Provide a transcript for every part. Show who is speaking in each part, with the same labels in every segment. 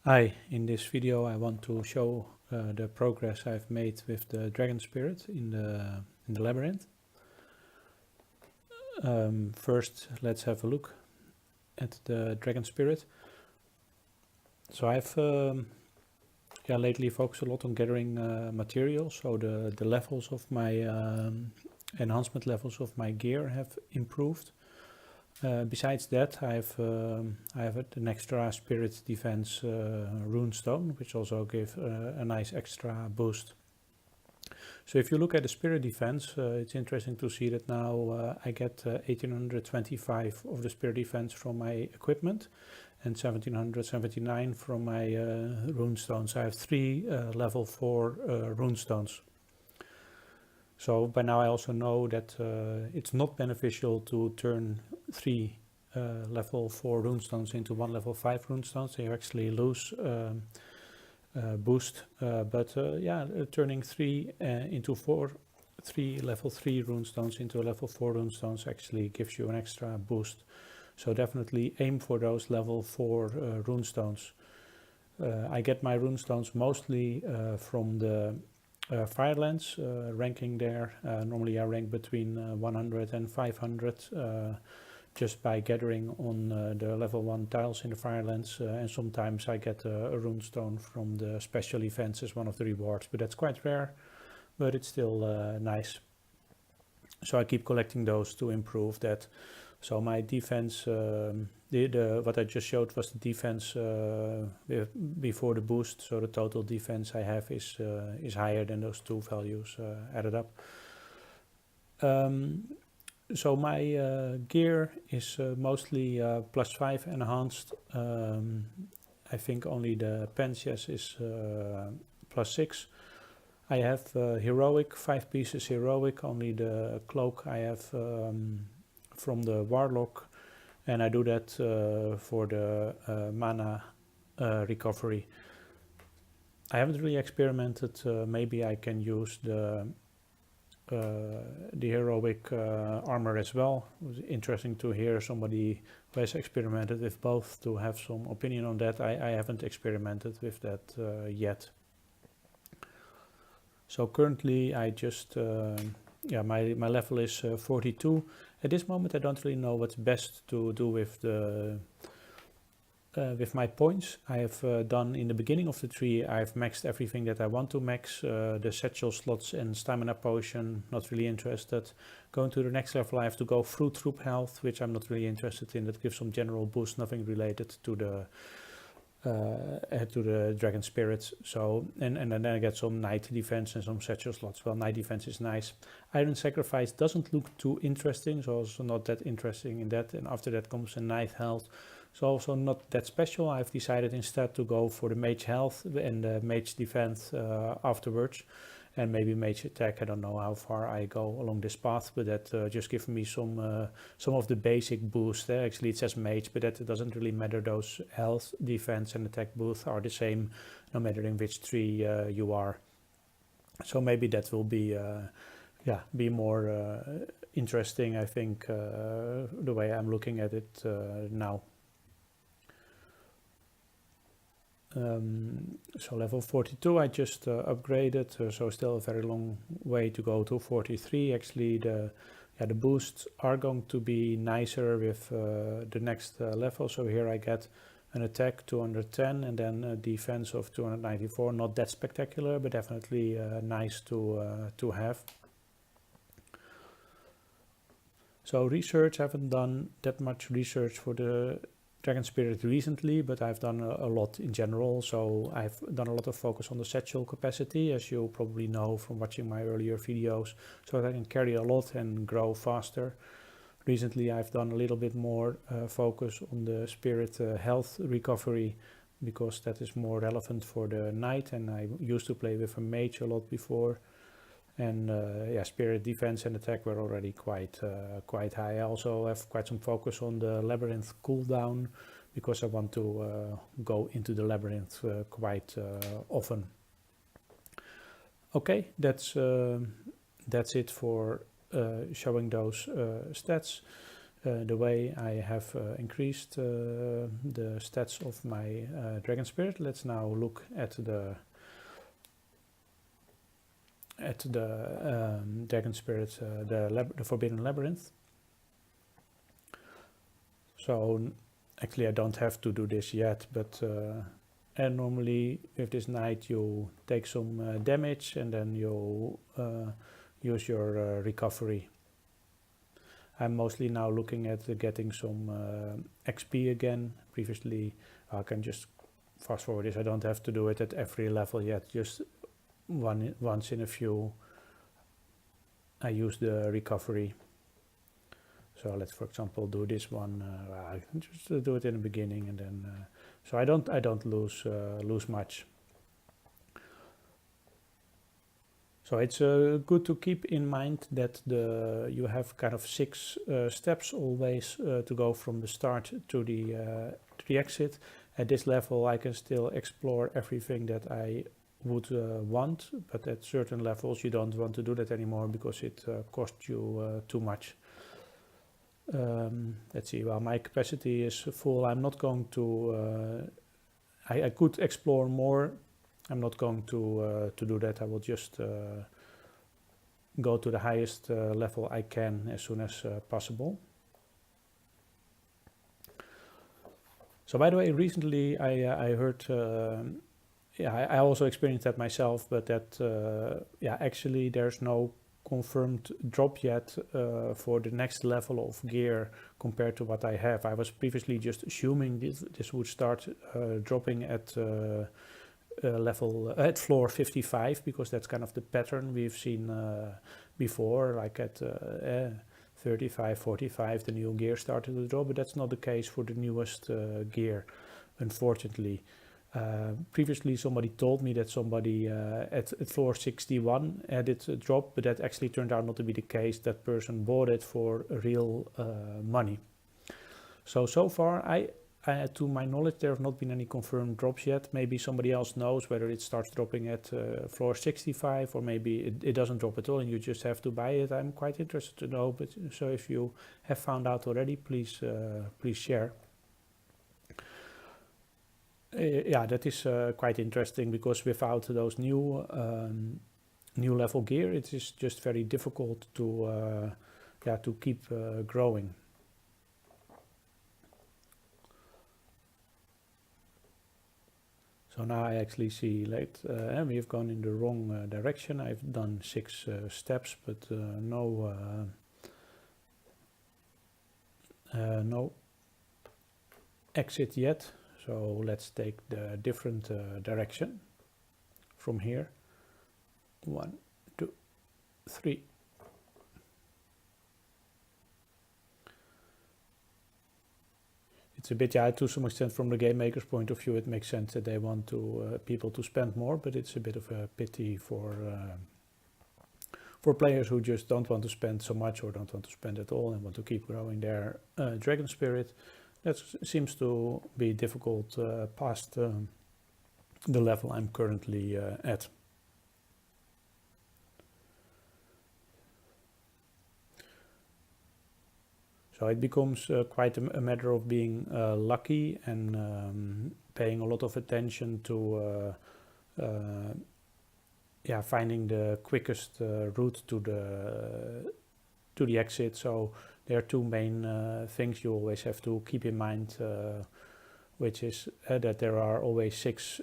Speaker 1: Hi, in this video I want to show the progress I've made with the Dragon Spirit in the Labyrinth. First, let's have a look at the Dragon Spirit. So I've lately focused a lot on gathering materials, so the levels of my enhancement levels of my gear have improved. Besides that, I have an extra spirit defense runestone, which also gives a nice extra boost. So if you look at the spirit defense, it's interesting to see that now I get 1825 of the spirit defense from my equipment and 1779 from my runestones. I have 3 level 4 runestones. So by now I also know that it's not beneficial to turn 3 level 4 runestones into 1 level 5 runestones. So you actually lose boost, but turning 3 into 3 level 3 runestones into level 4 runestones actually gives you an extra boost. So definitely aim for those level 4 runestones. I get my runestones mostly from the Firelands, ranking there. Normally I rank between 100 and 500 just by gathering on the level 1 tiles in the Firelands, and sometimes I get a runestone from the special events as one of the rewards, but that's quite rare, but it's still nice. So I keep collecting those to improve that. So my defense, what I just showed was the defense before the boost. So the total defense I have is higher than those 2 values added up. So my gear is mostly +5 enhanced. I think only the Pensias is +6. I have heroic, 5 pieces heroic. Only the cloak I have from the Warlock, and I do that for the mana recovery. I haven't really experimented. Maybe I can use the heroic armor as well. It was interesting to hear somebody who has experimented with both to have some opinion on that. I haven't experimented with that yet. So currently I just my level is 42. At this moment I don't really know what's best to do with the with my points. I have done in the beginning of the tree, I've maxed everything that I want to max. The satchel slots and stamina potion, not really interested. Going to the next level I have to go fruit troop health, which I'm not really interested in. That gives some general boost, nothing related to the dragon spirits. So and then I get some night defense and some satchel slots. Well, night defense is nice. Iron sacrifice doesn't look too interesting, so also not that interesting in that. And after that comes a night health, so also not that special. I've decided instead to go for the mage health and the mage defense afterwards, and maybe mage attack. I don't know how far I go along this path, but that just gives me some of the basic boost. Actually it says mage, but that doesn't really matter. Those health, defense and attack both are the same no matter in which tree you are. So maybe that will be more interesting, I think, the way I'm looking at it now. So level 42 I just upgraded, so still a very long way to go to 43. Actually the boosts are going to be nicer with the next level. So here I get an attack 210 and then a defense of 294. Not that spectacular, but definitely nice to have. So research, I haven't done that much research for the Dragon Spirit recently, but I've done a lot in general. So I've done a lot of focus on the satchel capacity, as you probably know from watching my earlier videos, so that I can carry a lot and grow faster. Recently I've done a little bit more focus on the spirit health recovery, because that is more relevant for the night, and I used to play with a mage a lot before. And spirit defense and attack were already quite high. I also have quite some focus on the Labyrinth cooldown, because I want to go into the Labyrinth quite often. Okay, that's it for showing those stats. the way I have increased the stats of my Dragon Spirit. Let's now look at the Dragon Spirit, the Forbidden Labyrinth. So actually I don't have to do this yet, but and normally with this knight you take some damage and then you use your recovery. I'm mostly now looking at getting some XP again. Previously I can just fast forward this, I don't have to do it at every level yet, just once in a few I use the recovery. So let's, for example, do this one. I can just do it in the beginning, and then so I don't lose much. So it's good to keep in mind that you have kind of 6 steps always to go from the start to the exit. At this level, I can still explore everything that I would want, but at certain levels you don't want to do that anymore because it costs you too much. Let's see, well, my capacity is full. I'm not going to, I could explore more. I'm not going to do that. I will just go to the highest level I can as soon as possible. So by the way, recently I heard, I also experienced that myself, but that, actually there's no confirmed drop yet for the next level of gear compared to what I have. I was previously just assuming this would start dropping at at floor 55, because that's kind of the pattern we've seen before, like at 35, 45 the new gear started to drop, but that's not the case for the newest gear, unfortunately. Previously somebody told me that somebody at floor 61 had it drop, but that actually turned out not to be the case. That person bought it for real money. So far, to my knowledge, there have not been any confirmed drops yet. Maybe somebody else knows whether it starts dropping at floor 65, or maybe it doesn't drop at all and you just have to buy it. I'm quite interested to know, but so if you have found out already, please share. Yeah, that is quite interesting, because without those new level gear, it is just very difficult to keep growing. So now I actually see we've gone in the wrong direction. I've done 6 steps, but no exit yet. So let's take the different direction from here. 1, 2, 3. It's a bit, to some extent, from the game maker's point of view, it makes sense that they want people to spend more, but it's a bit of a pity for players who just don't want to spend so much or don't want to spend at all and want to keep growing their Dragon Spirit. That seems to be difficult past the level I'm currently at. So it becomes quite a matter of being lucky and paying a lot of attention to finding the quickest route to the exit. So there are 2 main things you always have to keep in mind, which is that there are always 6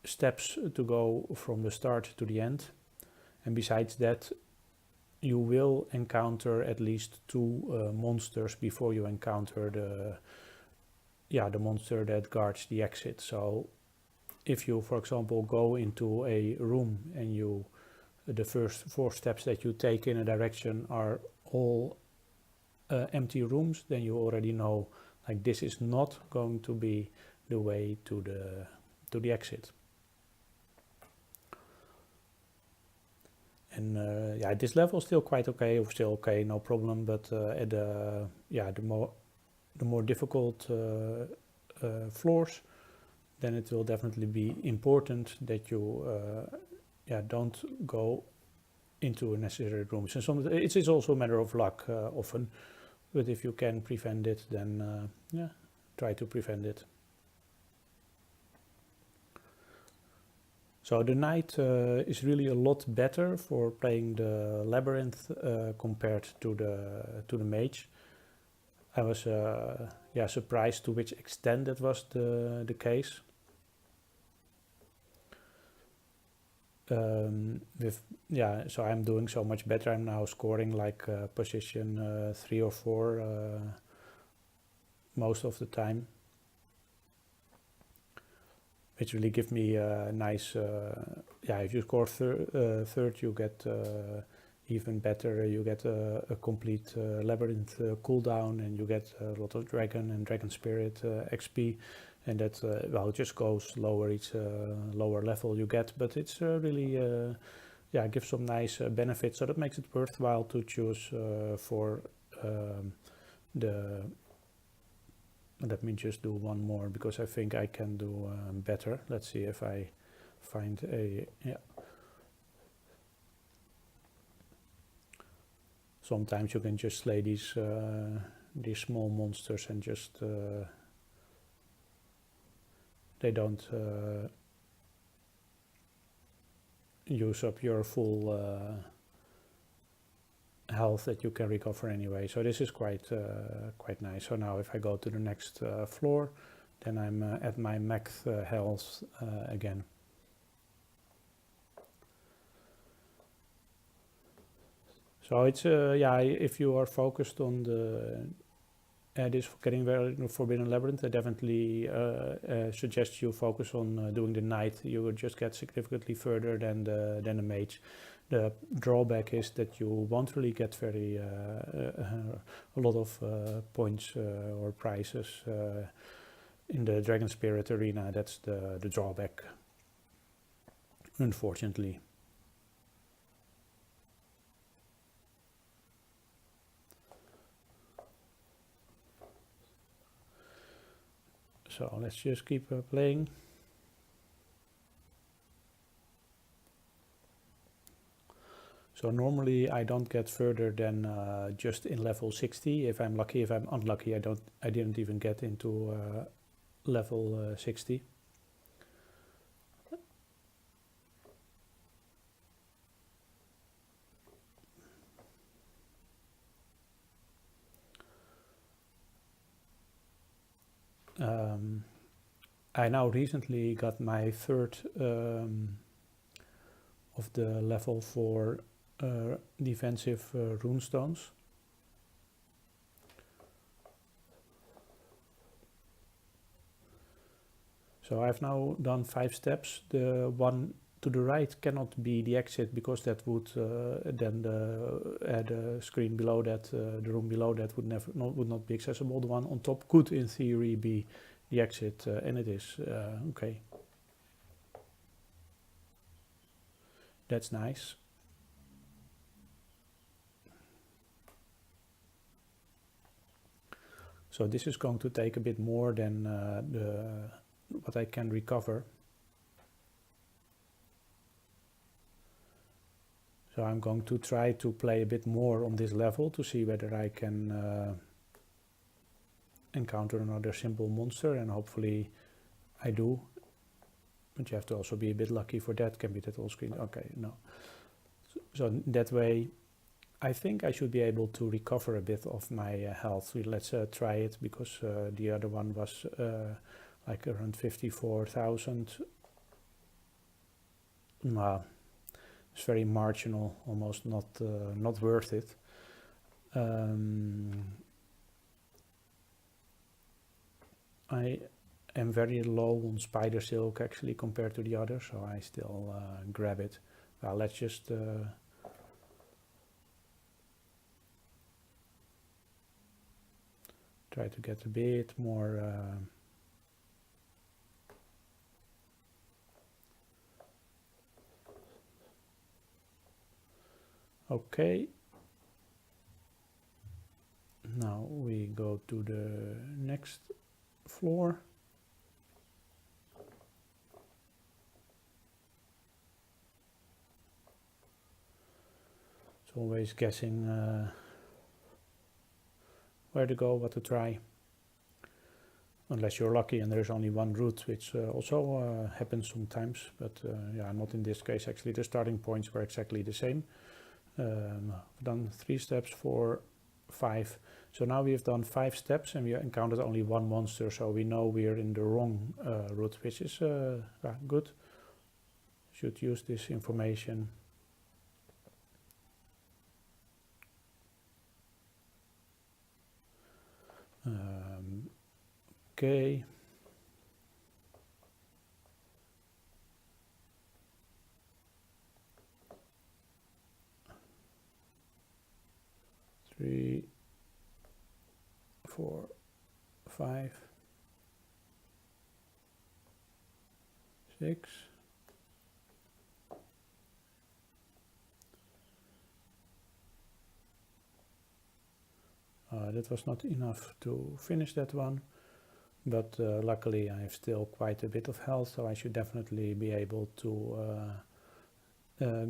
Speaker 1: steps to go from the start to the end. And besides that, you will encounter at least 2 monsters before you encounter the monster that guards the exit. So if you, for example, go into a room and the first 4 steps that you take in a direction are all empty rooms, then you already know, like, this is not going to be the way to the exit. And at this level still quite okay, or still okay, no problem, but at the more difficult floors, then it will definitely be important that you don't go into unnecessary rooms. And it is also a matter of luck often, but if you can prevent it, then yeah, try to prevent it. So the knight is really a lot better for playing the Labyrinth compared to the mage. I was yeah, surprised to which extent that was the case. Yeah, so I'm doing so much better. I'm now scoring like position 3 or 4 most of the time, which really give me a nice, yeah, if you score third, you get even better. You get a complete Labyrinth cooldown, and you get a lot of Dragon and Dragon Spirit XP, and that, well, just goes lower each lower level you get, but it's really, yeah, gives some nice benefits, so that makes it worthwhile to choose for the. Let me just do one more, because I think I can do better. Let's see if I find a, yeah. Sometimes you can just slay these small monsters and just, they don't use up your full health that you can recover anyway. So this is quite nice. So now if I go to the next floor, then I'm at my max health again. So it's yeah, if you are focused on the this getting very Forbidden Labyrinth, I definitely suggest you focus on doing the knight. You will just get significantly further than the mage. The drawback is that you won't really get very a lot of points or prizes in the Dragon Spirit arena. That's the drawback, unfortunately. So let's just keep playing. So normally I don't get further than just in level 60. If I'm lucky, if I'm unlucky, I didn't even get into level 60. I now recently got my third of the level 4 defensive runestones. So I've now done 5 steps. The one to the right cannot be the exit, because that would then the screen below that, the room below that would not be accessible. The one on top could, in theory, be the exit, and it is. Okay, that's nice. So this is going to take a bit more than what I can recover. So I'm going to try to play a bit more on this level to see whether I can encounter another simple monster, and hopefully I do. But you have to also be a bit lucky for that. Can be that all screen. Okay, no. So that way, I think I should be able to recover a bit of my health. Let's try it, because the other one was like around 54,000. Well, it's very marginal, almost not worth it. I am very low on Spider Silk actually compared to the others, so I still grab it. Well, let's just try to get a bit more okay. Now we go to the next floor. It's always guessing where to go, what to try. Unless you're lucky and there's only one route, which also happens sometimes, but yeah, not in this case. Actually, the starting points were exactly the same. I've done 3 steps, 4, 5. So now we've done 5 steps and we encountered only one monster, so we know we're in the wrong route, which is good. Should use this information. Okay. Three, 4, 5, 6. That was not enough to finish that one, but luckily I have still quite a bit of health, so I should definitely be able to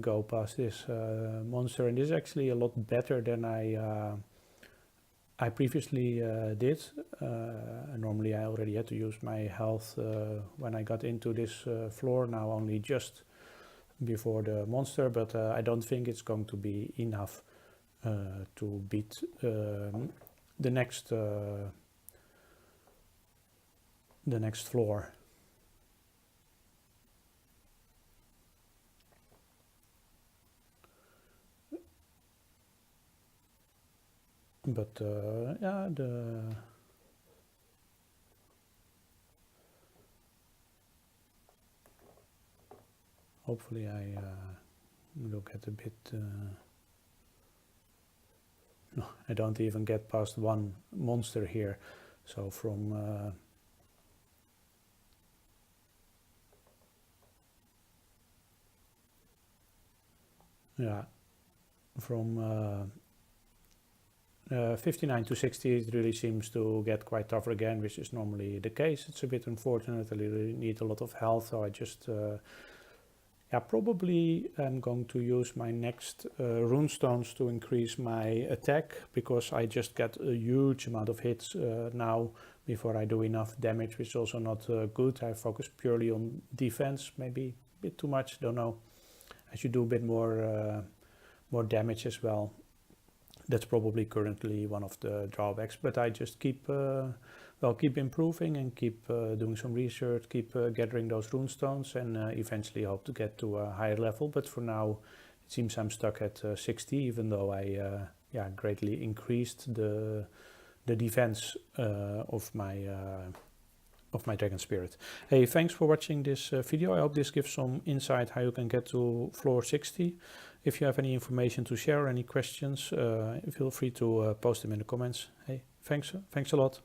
Speaker 1: go past this monster. And this is actually a lot better than I previously did. Normally I already had to use my health when I got into this floor, now only just before the monster, but I don't think it's going to be enough to beat the next floor. But yeah, hopefully I look at a bit. No, I don't even get past one monster here. So from yeah, from 59 to 60 it really seems to get quite tougher again, which is normally the case. It's a bit unfortunate. I really need a lot of health, so I just yeah, probably I'm going to use my next runestones to increase my attack, because I just get a huge amount of hits now before I do enough damage, which is also not good. I focus purely on defense, maybe a bit too much, don't know. I should do a bit more damage as well. That's probably currently one of the drawbacks, but I just keep improving and keep doing some research, keep gathering those runestones, and eventually hope to get to a higher level. But for now, it seems I'm stuck at 60, even though I yeah, greatly increased the defense of my dragon spirit. Hey, thanks for watching this video. I hope this gives some insight how you can get to floor 60. If you have any information to share or any questions, feel free to post them in the comments. Hey, thanks a lot.